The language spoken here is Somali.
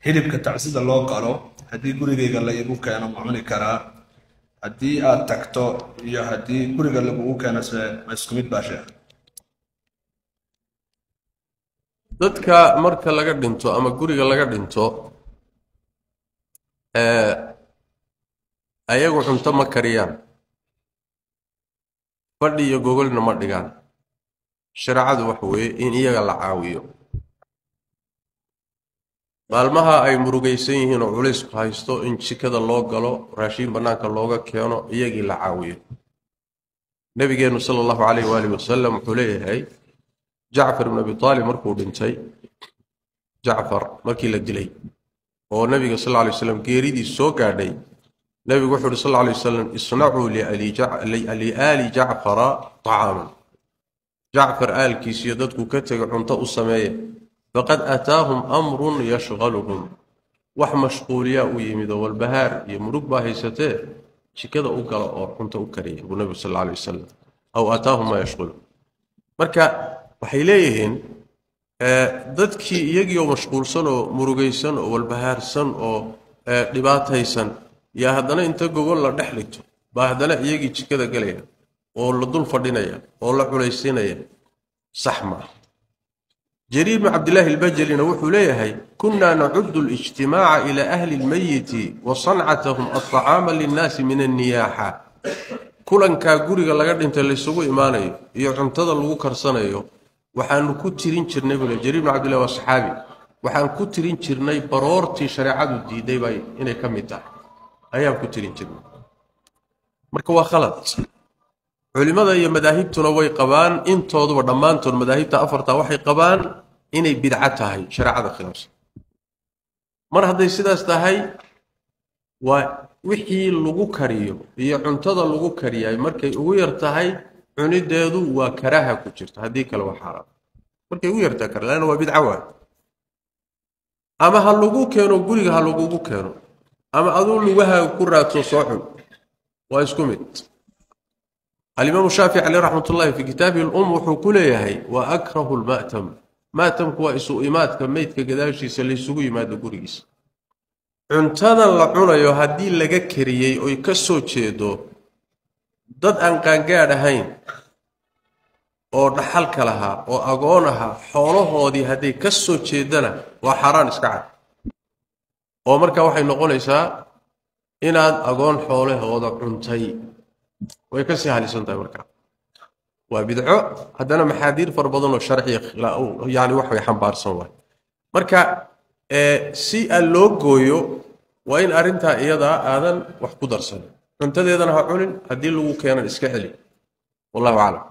hilibka tacsida loo qalo haddii gurigayga la igu keeno ma cuni karaa haddii aad tagto iyo haddii guriga lagugu keeno ma isku mid baa sheekh dadka marka laga dhinto ama guriga laga dhinto ayagu cunto ma kariyaan fadhi iyo gogolna ma dhigaan sharcadu wax weeye in iyaga la caawiyo maalmaha ay murugaysan yihiin oo culays ku haysto in jikada loo galo raashin banaanka looga keeno iyagii la caawiyo nabigeenu sallallahu alayhi wa alihi wasallam wuxuu leeyahay jacfar ibn abi talib markuu dhintay jacfar markii la dilay oo nabiga sallallahu alayhi wasallam geeridii soo gaadhay nabigu wuxuu sallallahu alayhi wasallam isna'u li ali jacfara ta'aman jacfar aalkiis iyo dadku ka tagay cunto u sameeyay faqad ataahum amrun yashghaluhum wax mashquuliya u yimid wal bahaar iyo murug baa haysatee jikada u gala oo cunto u kariya nabiga sallallahu alayhi wasallam aw ataahum ma yashghulu marka waxay leeyihiin dadkii iyagii mashquulsan oo murugaysan oo walbahaarsan oo dhibaataysan yaa haddana inta gogol la dhex dhigto baa haddana iyagii jikada galaya oo la dul fadhinaya oo la culaysinaya sax ma jariir ibn abdullah al-bajali wuxuu leeyahay kunna na'uddu al-ijtimaa'a ila ahli al-mayyit wa san'atuhum at-ta'ama lin-nas min an-niyaha kulanka guriga laga dhintay la isugu imaanayo iyo cuntada lagu karsanayo waxaanu ku tirin jirnay jariir ibn abdullah wa saxaabi waxaan ku tirin jirnay baroortii shariicadu diiday bay inay ka mid tahay ayaan ku tirin jirnay marka waa khalad culimada iyo madaahibtuna way qabaan intooduba dhammaantood madaahibta afarta waxay qabaan inay bidca tahay shariicada khilaafsan mar hadday sidaas tahay waa wixii lagu kariyo iyo cuntada lagu kariyay markay ugu yar tahay cunideedu waa karaha ku jirta hadii kale waa xaraam markay ugu yartaa karlaan waa bidca waa ama ha lagu keeno guriga ha lagu keeno ama aduu lugaha ku raadso soo xun waa isku mid الإمام الشافعي عليه رحمة الله في كتابه الأم وحكوليه وأكره المأتم مأتم هو إسوئمات كميت كقداشي سليسوي ما دقوريس عنتانا لعونا يهدي لغا كريي أو يكسو تشيدو ضد أن كان قاعد هين أو نحلك لها أو أقونها حوله دي هدي كسو تشيدنا وحران اسكعد ومركا وحي نقول إيسا إناد أقون حوله وضع عنتي way ka sii halisan tahay marka waa bidco hadana maxaadiir far badan oo sharci yaani wax way xambaarsan way marka si loo gooyo waa in arinta iyada aadan wax ku darsan cuntadeedana ha cunin hadii lagu keenan iska celi wallahu a'lam